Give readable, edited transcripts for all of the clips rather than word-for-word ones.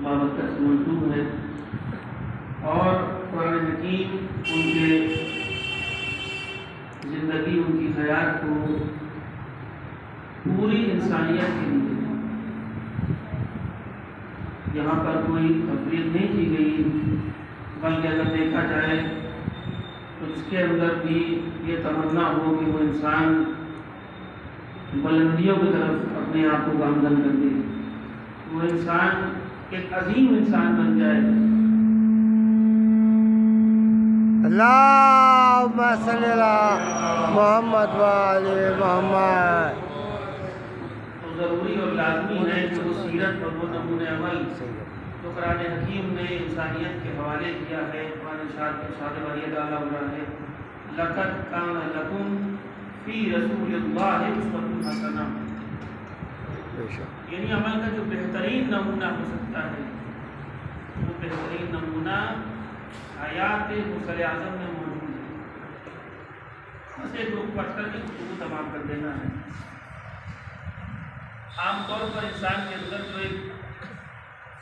بابرکت سے منسوب ہے، اور قرآن حکیم ان کے زندگی، ان کی حیات کو پوری انسانیت کے لیے، یہاں پر کوئی تفریق نہیں کی گئی، بلکہ اگر دیکھا جائے تو اس کے اندر بھی یہ تمنا ہو کہ وہ انسان بلندیوں کی طرف اپنے آپ کو گامزن کر دے، وہ انسان ایک عظیم انسان بن جائے۔ اللہم صلی علی محمد و آل محمد۔ تو ضروری اور لازمی ہے کہ وہ سیرت اور وہ نمونۂ عمل جو قرآن حکیم نے انسانیت کے حوالے کیا ہے، قرآن ارشاد باری تعالیٰ ہو رہا ہے لقد کان لکم فی رسول اللہ اسوۃ حسنہ، یعنی عمل کا جو بہترین نمونہ ہو سکتا ہے وہ بہترین نمونہ حیات رسول اعظم میں موجود ہے۔ بس ایک رخ پڑھ کر کے گفتگو تمام کر دینا ہے۔ عام طور پر انسان کے اندر جو ایک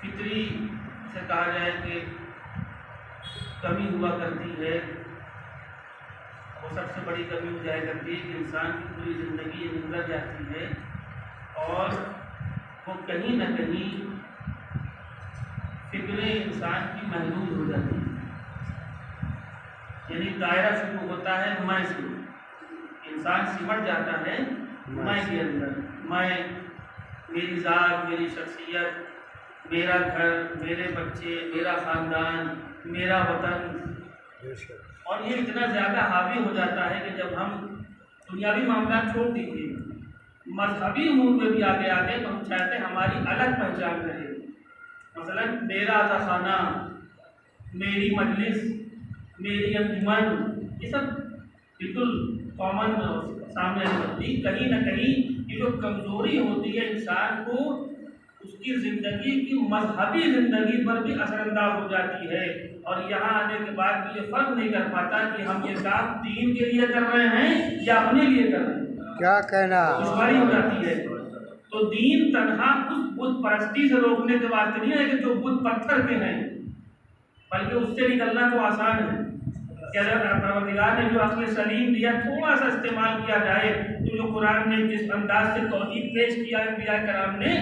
فطری سے کہا جائے کہ کمی ہوا کرتی ہے، وہ سب سے بڑی کمی ہو جائے کرتی ہے کہ انسان کی پوری زندگی گزر جاتی ہے اور وہ کہیں نہ کہیں فکریں انسان کی محدود ہو جاتی ہے، یعنی دائرہ شروع ہوتا ہے میں سے، انسان سمٹ جاتا ہے میں کے اندر، میں، میری ذات، میری شخصیت، میرا گھر، میرے بچے، میرا خاندان، میرا وطن، اور یہ اتنا زیادہ حاوی ہو جاتا ہے کہ جب ہم دنیاوی معاملات چھوڑ دیجیے، مذہبی امور میں بھی آگے آگے تو ہم چاہتے ہیں ہماری الگ پہچان رہے، مثلا میرا خانہ، میری مجلس، میری انجمن، یہ سب بالکل کامن سامنے آتی، کہیں نہ کہیں یہ جو کمزوری ہوتی ہے انسان کو اس کی زندگی کی مذہبی زندگی پر بھی اثر انداز ہو جاتی ہے، اور یہاں آنے کے بعد بھی یہ فرق نہیں کر پاتا کہ ہم یہ کام دین کے لیے کر رہے ہیں یا اپنے لیے کر رہے ہیں، کیا کہنا دشواری ہو جاتی ہے۔ تو دین تنہا اس بت پرستی سے روکنے کے واسطے نہیں ہے کہ جو بت پتھر کے ہیں، بلکہ اس سے نکلنا تو آسان ہے کہ اگر پروردگار نے جو عقل سلیم دیا تھوڑا سا استعمال کیا جائے تو جو قرآن نے جس انداز سے توحید پیش کیا ہے انبیاء کرام نے،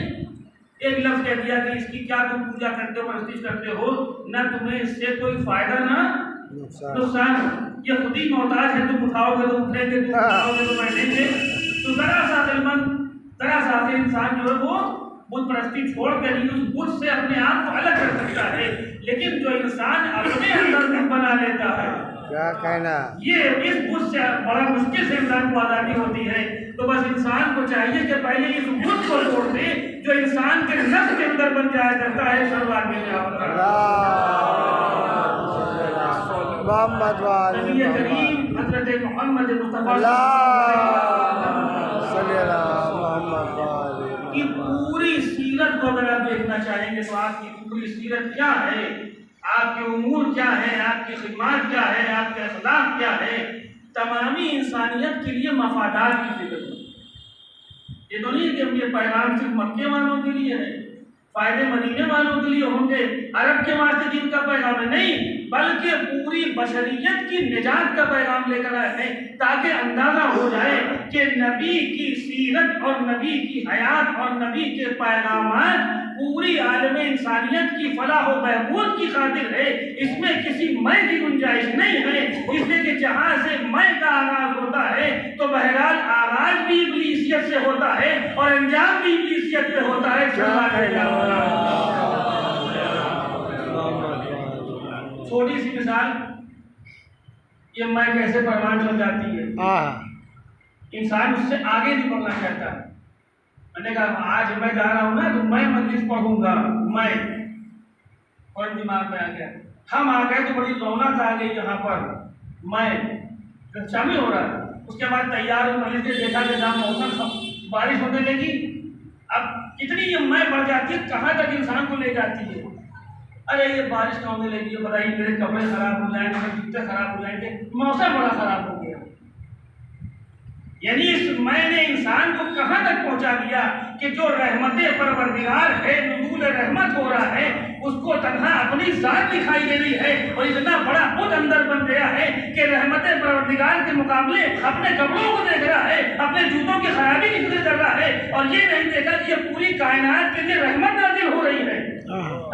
ایک لفظ کہہ دیا کہ اس کی کیا تم پوجا کرتے ہو، پرستش کرتے ہو، نہ تمہیں اس سے کوئی فائدہ نہ نقصان، یہ خود ہی محتاج ہے، تم اٹھاؤ گے تو اٹھیں گے، تم اٹھاؤ گے تو بیٹھیں گے۔ تو ذرا سا عقل مند، ذرا سا عقل انسان جو ہے وہ بت پرستی چھوڑ کر ہی اس بت سے اپنے آپ کو الگ کر سکتا ہے، لیکن جو انسان اپنے اندر بت بنا لیتا ہے، کیا کہنا یہ اس بت سے بڑا مشکل سے انسان کو آزادی ہوتی ہے۔ تو بس انسان کو چاہیے کہ پہلے اس بت کو چھوڑ دے جو انسان کے نفس کے اندر بن جایا کرتا ہے۔ شروعات میں محمد و آل نبی محمد۔ کریم حضرت محمد مصطفیٰ صلی اللہ محمد و آل کی محمد۔ پوری سیرت کو اگر آپ دیکھنا چاہیں گے تو آپ کی پوری سیرت کیا ہے، آپ کے امور کیا ہے، آپ کی خدمات کیا ہے، آپ کے اخلاق کیا ہے، تمامی انسانیت کے لیے مفادات کی فکر ہے۔ یہ تو نہیں کہ ہم یہ پیغام صرف مکے والوں کے لیے ہے، فائدے مدینے والوں کے لیے ہوں گے، عرب کے واسطے دین کا پیغام ہے، نہیں، بلکہ پوری بشریت کی نجات کا پیغام لے کر آئے ہیں، تاکہ اندازہ ہو جائے کہ نبی کی سیرت اور نبی کی حیات اور نبی کے پیغامات پوری عالم انسانیت کی فلاح و بہبود کی خاطر ہے، اس میں کسی میں کی گنجائش نہیں ہے، اس لیے کہ جہاں سے میں کا آغاز ہوتا ہے تو بہرحال آغاز بھی ابلیسیت سے ہوتا ہے اور انجام بھی ابلیسیت پہ ہوتا ہے۔ چھوٹی سی مثال، یہ میں کیسے پروان چل جاتی ہے، انسان اس سے آگے نہیں بڑھنا چاہتا۔ میں نے کہا آج میں جا رہا ہوں نا تو میں مجلس پڑھوں گا، میں اور دماغ میں آ گیا، ہم آ گئے تو بڑی رونق آ گئی یہاں پر، میں شامل ہو رہا ہے، اس کے بعد تیار ہوں، مجلس سے دیکھا کہ جہاں موسم بارش ہونے لگی، اب کتنی یہ میں بڑھ جاتی ہے، کہاں تک انسان کو لے جاتی ہے، ارے یہ بارش نہ ہونے لگی ہے، بتائیے میرے کپڑے خراب ہو جائیں گے، میرے جوتے خراب ہو جائیں گے، موسم بڑا خراب ہو گیا۔ یعنی میں نے انسان کو کہاں تک پہنچا دیا کہ جو رحمت پروردگار ہے، نزول رحمت ہو رہا ہے، اس کو تنہا اپنی ذات دکھائی دے رہی ہے، اور اتنا بڑا بت اندر بن گیا ہے کہ رحمت پروردگار کے مقابلے اپنے کپڑوں کو دیکھ رہا ہے، اپنے جوتوں کی خرابی کی فکر کر رہا ہے، اور یہ نہیں دیکھا کہ یہ پوری کائنات کے لیے رحمت نازل ہو رہی ہے۔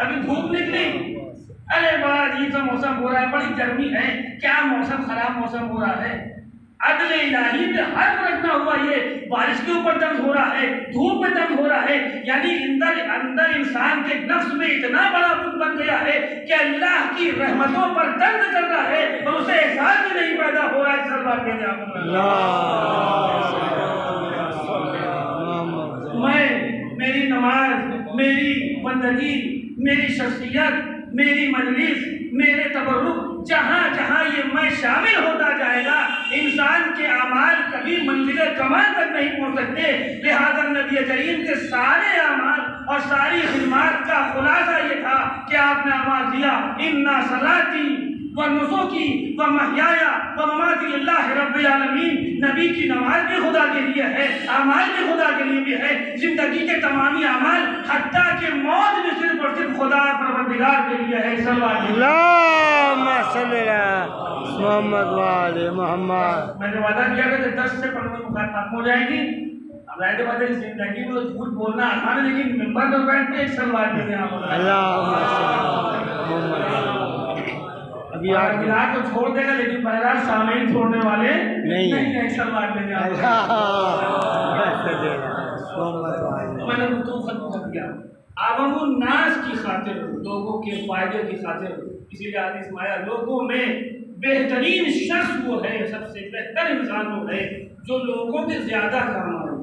ابھی دھوپ نکلی، ارے بڑا عجیب سا موسم ہو رہا ہے، بڑی گرمی ہے، کیا موسم خراب موسم ہو رہا ہے۔ عدل الہی میں ہر فرق نہ ہوا، یہ بارش کے اوپر طنز ہو رہا ہے، دھوپ میں طنز ہو رہا ہے، یعنی اندر انسان کے نفس میں اتنا بڑا بت بن گیا ہے کہ اللہ کی رحمتوں پر طنز کر رہا ہے اور اسے احساس بھی نہیں پیدا ہو رہا ہے۔ میری نماز، میری بندگی، میری شخصیت، میری مجلس، میرے تبرک، جہاں جہاں یہ میں شامل ہوتا جائے گا، انسان کے اعمال کبھی منزل کمال تک نہیں پہنچ سکتے۔ لہذا نبی کریم کے سارے اعمال اور ساری خدمات کا خلاصہ یہ تھا کہ آپ نے آواز دیا، اِنَّ صَلَاتِي وَنُسُكِي وَمَحْيَايَ وَمَمَاتِي لِلَّهِ رَبِّ الْعَالَمِينَ۔ نبی کی نماز بھی خدا کے لیے ہے، اعمال بھی خدا کے لیے بھی ہے، زندگی کے تمامی اعمال حتیٰ کہ موت بھی صرف اور صرف خدا پروردگار کے لیے ہے۔ صلی اللہ علیہ اللہم صلی علی محمد وعلی محمد۔ میں نے وعدہ کیا کہ 10 سے 15 مقام ختم ہو جائے گی۔ اب رہتے بات ہے زندگی میں جھوٹ بولنا آسان ہے، لیکن ممبر پر بیٹھ کے ایک سلوات کے یہاں بولا اللہم صلی علی محمد۔ ابھی کو چھوڑ دے گا، لیکن بہرحال سامعین چھوڑنے والے نہیں ہیں۔ ایک سلوات کے یہاں میں نے گفتگو ختم کر دیا۔ عوام الناس کی خاطر، لوگوں کے فائدے کی خاطر، اسی لیے حدیث میں آیا لوگوں میں بہترین شخص وہ ہے، سب سے بہتر انسان وہ ہے جو لوگوں کے زیادہ کام آئے۔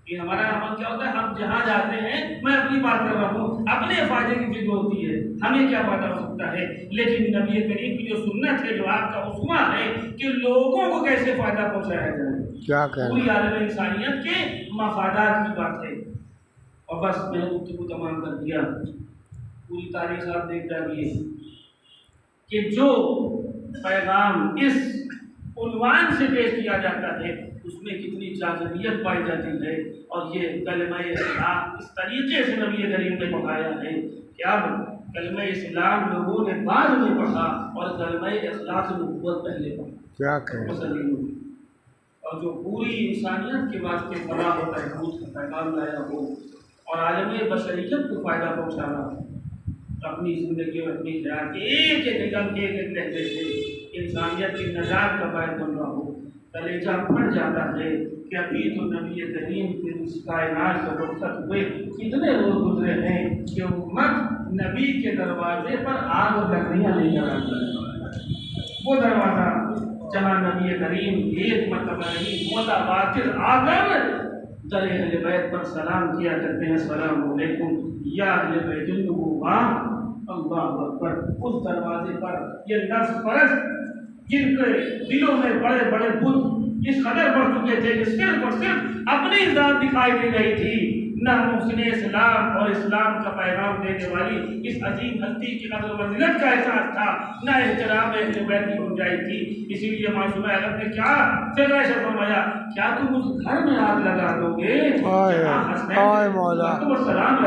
یہ ہمارا عمل کیا ہوتا ہے، ہم جہاں جاتے ہیں، میں اپنی بات کر رہا ہوں، اپنے فائدے کی فکر ہوتی ہے، ہمیں کیا فائدہ ہو سکتا ہے، لیکن نبی کریم کی جو سنت ہے، جو آپ کا اسوہ ہے کہ لوگوں کو کیسے فائدہ پہنچایا جائے، کیا پوری عالم انسانیت کے مفادات کی بات ہے۔ اور بس میں نے گفتگو تمام کر دیا۔ پوری تاریخ آپ دیکھ جائیے کہ جو پیغام اس عنوان سے پیش کیا جاتا ہے اس میں کتنی جاذبیت پائی جاتی ہے، اور یہ کلمہ اسلام اس طریقے سے نبی کریم نے پڑھایا ہے کہ اب کلمہ اسلام لوگوں نے بعد میں پڑھا اور کلمہ اخلاص نبوت پہلے پڑھا۔ کیا کہیں، اور جو پوری انسانیت کے واسطے فلاح و بہبود کا پیغام لایا ہو اور عالم بشریت کو فائدہ پہنچانا، اپنی زندگی اور اپنی حیات کے ایک ایک نگم ایک ایک لہجے سے انسانیت کی نجات کا باعث بن رہا ہو، کلیجہ پھٹ جاتا ہے کہ ابھی تو نبی کریم کے اس کائنات سے رخصت ہوئے کتنے روز گزرے ہیں کہ امت نبی کے دروازے پر آگ و لکڑیاں لے جا رہی ہے۔ وہ دروازہ جہاں نبی کریم ایک مرتبہ نہیں متواتر آ کر در اہل بیت پر سلام کیا کرتے ہیں، السلام علیکم یا اہل بیت النبوۃ، اللہ اکبر۔ اس دروازے پر یہ نفس پرست جن کے دلوں میں بڑے بڑے بت اس قدر بڑھ چکے تھے کہ صرف اور صرف اپنی ذات دکھائی دے رہی تھی، نہ محسن اسلام اور اسلام کا پیغام دینے والی اس عظیم ہستی کی قدر و منزلت کا احساس تھا، نہ احترام اہل بیت کی گنجائش تھی۔ اسی لیے معصومہ عالم نے کیا فرمایا، فرمایا کیا تم اس گھر میں آگ لگا دو گے سلام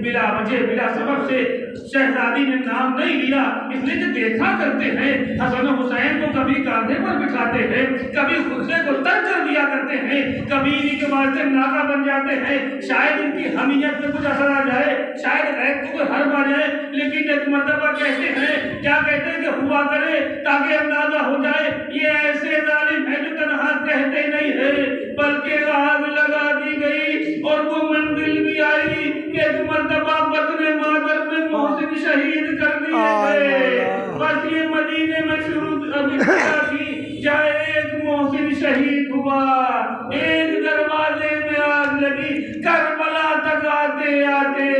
بلا وجہ بلا سبب سے شہزادی نے نام نہیں لیا، اس لیے کہ دیکھا کرتے ہیں حسن و حسین کو کبھی کاندھے پر بٹھاتے ہیں، کبھی خطبے کو ترک کر دیا کرتے ہیں، کبھی انہیں کے واسطے ناکا بن جاتے ہیں، شاید ان کی حمیت میں کچھ اثر آ جائے، شاید غیب کو کوئی حرم آ جائے، لیکن ایک مرتبہ کہتے ہیں، کیا کہتے ہیں کہ ہوا کرے تاکہ اندازہ ہو جائے یہ ایسے ظالم ہے جو تنہا کہتے نہیں ہے بلکہ آگ لگا دی گئی اور وہ منزل بھی آئی کہ ایک مرتبہ بدر مادر میں محسن شہید کر دیے گئے۔ بس یہ مدینے میں شروع ابھی تھی، جائے ایک محسن شہید ہوا، ایک دروازے میں آگ لگی، کربلا تک آتے آتے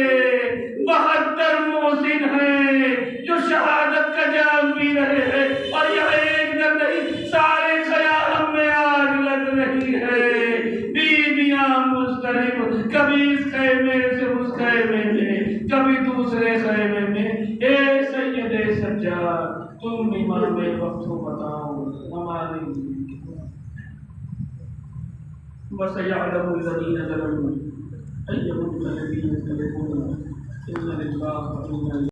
72 محسن ہیں جو شہادت کا جام پی رہے ہیں، اور یہ ایک در نہیں سارے خیام میں آگ لگ رہی ہے، بیویاں مضطرب، کبھی اس خیمے سے اس خیمے میں، کبھی دوسرے خیمے میں۔ اے سید سجاد تم امام وقت ہو، بتاؤ ہماری وسيعلم الذين ظلموا أي منقلب ينقلبون إن لله وإنا إليه